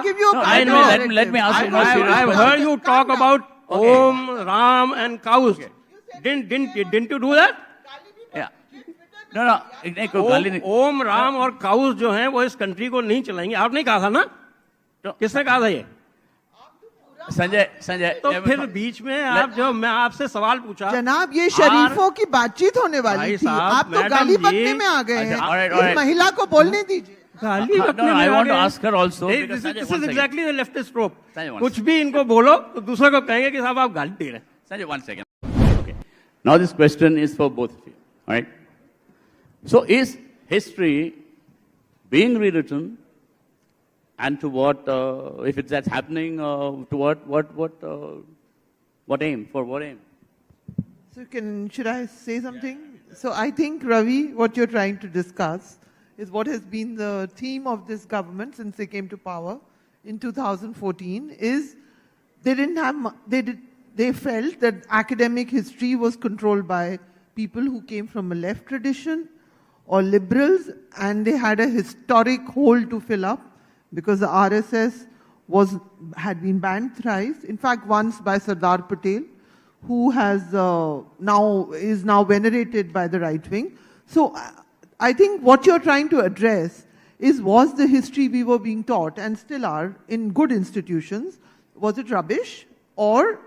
give you a I know. Let me ask you. I've heard you talk about Om, Ram, and cows. Didn't you do that? Yeah. No. ओम राम और cows जो हैं वो इस country को नहीं चलाएंगे. आप नहीं कहा था ना? किसने कहा था ये? संजय तो फिर बीच में आप जो मैं आपसे सवाल पूछा, जनाब ये शरीफों की बातचीत होने वाली थी, आप तो गाली बकने में आ गए हैं. इस महिला को बोलने दीजिए. गाली बकने में I आ want to गए. ask her also. This is exactly the leftist trope. Sanjay, कुछ भी इनको बोलो तो दूसरे को कहेंगे कि साहब आप गाली दे रहे हैं. Sanjay, 1 second. Okay. Now this question is for both of you. All right. So is history being rewritten, and to what? If it's that's happening, to what aim? For what aim? So should I say something? So I think, Ravi, what you're trying to discuss is what has been the theme of this government since they came to power in 2014 is they felt that academic history was controlled by people who came from a left tradition or liberals, and they had a historic hole to fill up because the RSS had been banned thrice. In fact, once by Sardar Patel, who is now venerated by the right wing. So I think what you're trying to address was the history we were being taught and still are in good institutions, was it rubbish? Or,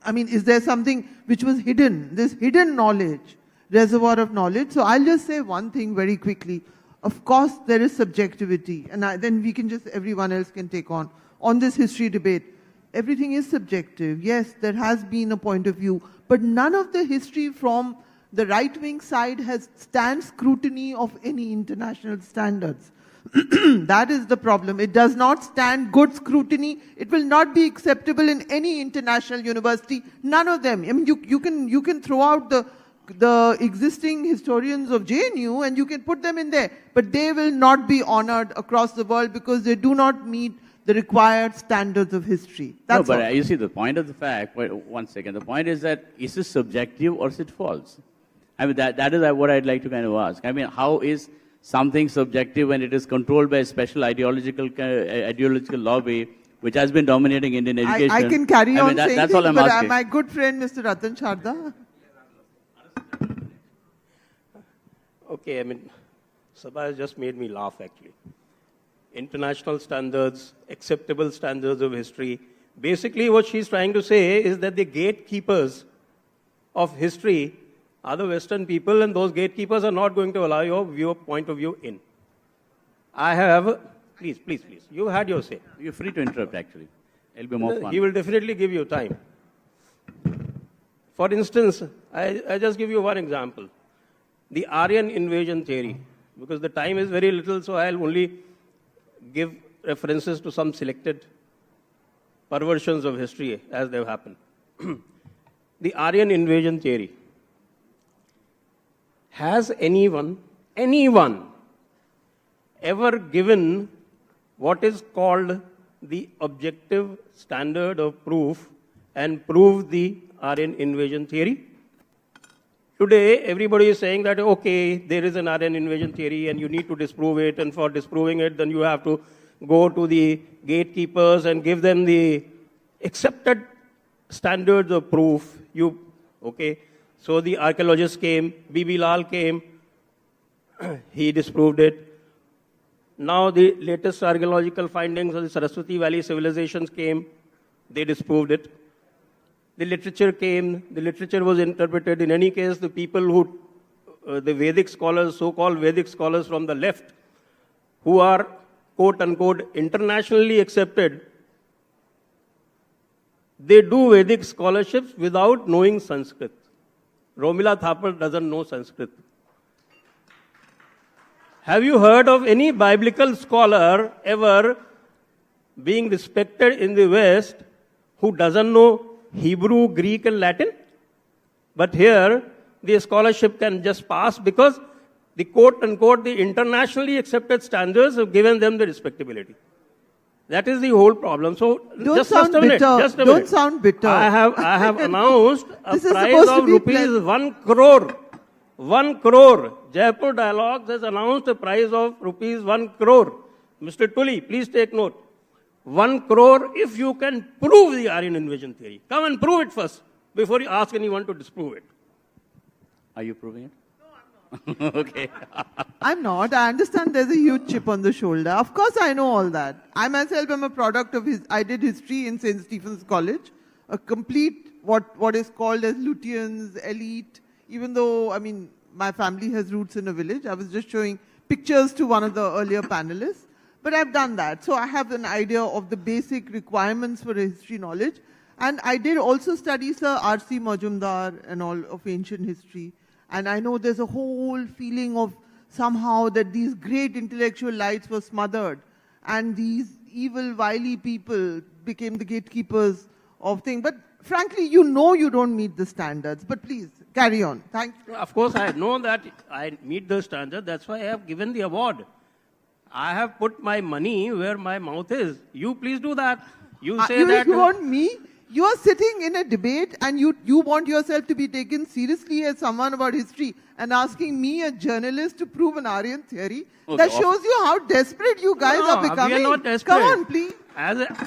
is there something which was hidden, this hidden knowledge, reservoir of knowledge? So I'll just say one thing very quickly. Of course, there is subjectivity, and then everyone else can take on this history debate. Everything is subjective. Yes, there has been a point of view, but none of the history from the right-wing side stands scrutiny of any international standards. That is the problem. It does not stand good scrutiny. It will not be acceptable in any international university. None of them. You can throw out the existing historians of JNU and you can put them in there, but they will not be honored across the world because they do not meet the required standards of history. That's all. You see, the point of the fact, wait, 1 second, the point is that is it subjective or is it false? That is what I'd like to kind of ask. How is something subjective when it is controlled by a special ideological lobby which has been dominating Indian education? I can carry on saying that's things, all I'm but asking. my good friend Mr. Ratan Sharda. Okay, Sabha has just made me laugh actually. International standards, acceptable standards of history. Basically what she's trying to say is that the gatekeepers of history are the Western people, and those gatekeepers are not going to allow your point of view in. Please, you had your say. You're free to interrupt actually. It'll be more fun. He will definitely give you time. For instance, I just give you one example. The Aryan invasion theory, because the time is very little, so I'll only give references to some selected perversions of history as they've happened. The Aryan invasion theory. Has anyone ever given what is called the objective standard of proof and proved the Aryan invasion theory? Today, everybody is saying that, okay, there is an Aryan invasion theory and you need to disprove it, and for disproving it, then you have to go to the gatekeepers and give them the accepted standards of proof. So the archaeologists came, B.B. Lal came, he disproved it. Now the latest archaeological findings of the Saraswati Valley civilizations came, they disproved it. The literature came, the literature was interpreted. In any case, the people who, the Vedic scholars, so-called Vedic scholars from the left, who are quote-unquote internationally accepted, they do Vedic scholarships without knowing Sanskrit. Romila Thapar doesn't know Sanskrit. Have you heard of any biblical scholar ever being respected in the West who doesn't know Hebrew, Greek, and Latin? But here, the scholarship can just pass because the quote-unquote, the internationally accepted standards have given them the respectability. That is the whole problem. So, just a minute. Don't sound bitter. I have announced a prize of rupees 1 crore. 1 crore. Jaipur Dialogues has announced a prize of rupees 1 crore. Mr. Tully, please take note. 1 crore if you can prove the Aryan invasion theory. Come and prove it first before you ask anyone to disprove it. Are you proving it? No, I'm not. Okay. I'm not. I understand there's a huge chip on the shoulder. Of course, I know all that. I myself am a product of I did history in St. Stephen's College, a complete what is called as Lutyens, elite. Even though, I mean, my family has roots in a village. I was just showing pictures to one of the earlier panelists. But I've done that. So I have an idea of the basic requirements for a history knowledge. And I did also study Sir R.C. Majumdar and all of ancient history. And I know there's a whole feeling of somehow that these great intellectual lights were smothered. And these evil, wily people became the gatekeepers of things. But frankly, you know you don't meet the standards. But please, carry on. Thank you. Of course, I know that I meet the standard. That's why I have given the award. I have put my money where my mouth is. You please do that. You say You want me? You are sitting in a debate and you want yourself to be taken seriously as someone about history and asking me, a journalist, to prove an Aryan theory? Okay, That shows you how desperate you guys No, are becoming. We are not desperate. Come on, please.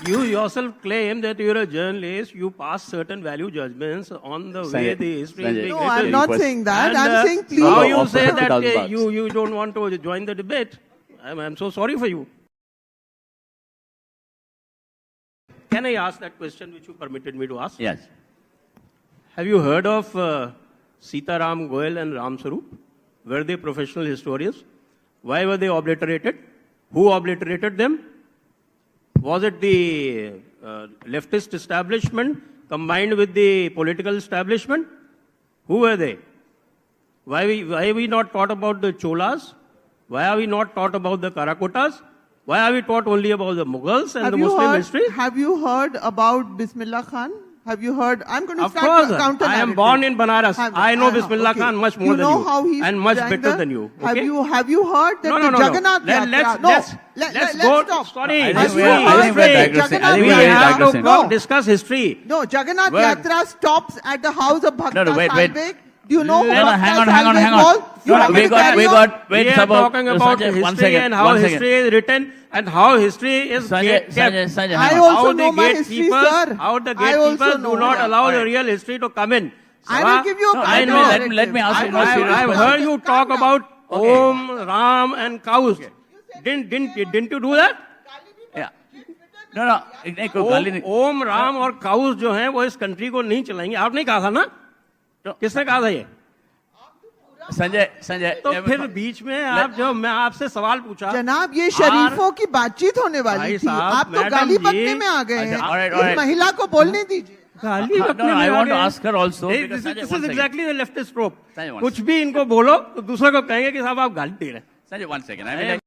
You yourself claim that you're a journalist, you pass certain value judgments on the way Sanjay, the history Sanjay. is being No, written. I'm not Request. saying that. And, I'm saying please. Now No, you offer say that 50,000 bucks. you don't want to join the debate. I'm so sorry for you. Can I ask that question which you permitted me to ask? Yes. Have you heard of Sitaram Goel and Ram Sarup? Were they professional historians? Why were they obliterated? Who obliterated them? Was it the leftist establishment combined with the political establishment? Who were they? Why are we not taught about the Cholas? Why are we not taught about the Karakotas? Why are we taught only about the Mughals and the Muslim history? Have you heard about Bismillah Khan? Have you heard? I'm going to Of start course, counter I am born in Banaras. I know Bismillah Khan much more than know you, how he's and much behind better the- than you. Okay? Have you heard that the Jagannath Yatra? Let's go. Stop. Sorry, I think Have we you are- I heard think we are that digressing. Jagannath I think We we are have digressing. to discuss history. No, Jagannath Well- Yatra stops at the house of Bhakta No, wait. Salvek. Do you know who No, no, Bhakta hang on. Salvek was? You No, want me we to carry got, on? wait, we are Sabha, talking about Sanjay, one history second, and how one second. history is written and how history is Sanjay, kept. Sanjay, I hang on. also How know the my history, gatekeepers, sir. how the I also gatekeepers know. do not allow the Alright. real history to come in. I will give you a I better know. Let me ask you a more serious I've question. heard you talk about Om, Ram, and cows. Didn't you do that? Yeah. No, एक कोई गाली नहीं. ओम राम और cows जो हैं वो इस country को नहीं चलाएंगे. आपने कहा था ना? किसने कहा था ये? संजय, तो फिर बीच में आप जो मैं आपसे सवाल पूछा. जनाब, ये शरीफों की बातचीत होने वाली भाई थी. साहब, आप तो मैडम गाली जी- बकने में आ गए अच्छा, हैं. alright, इस alright. महिला को बोलने दीजिए. गाली No, बकने में I आ want to गए. ask her also. Hey, because this Sanjay, is one second. exactly the leftist trope. Sanjay, one कुछ भी इनको बोलो तो दूसरे को कहेंगे कि साहब आप गाली दे रहे हैं. Sanjay, 1 second. I mean,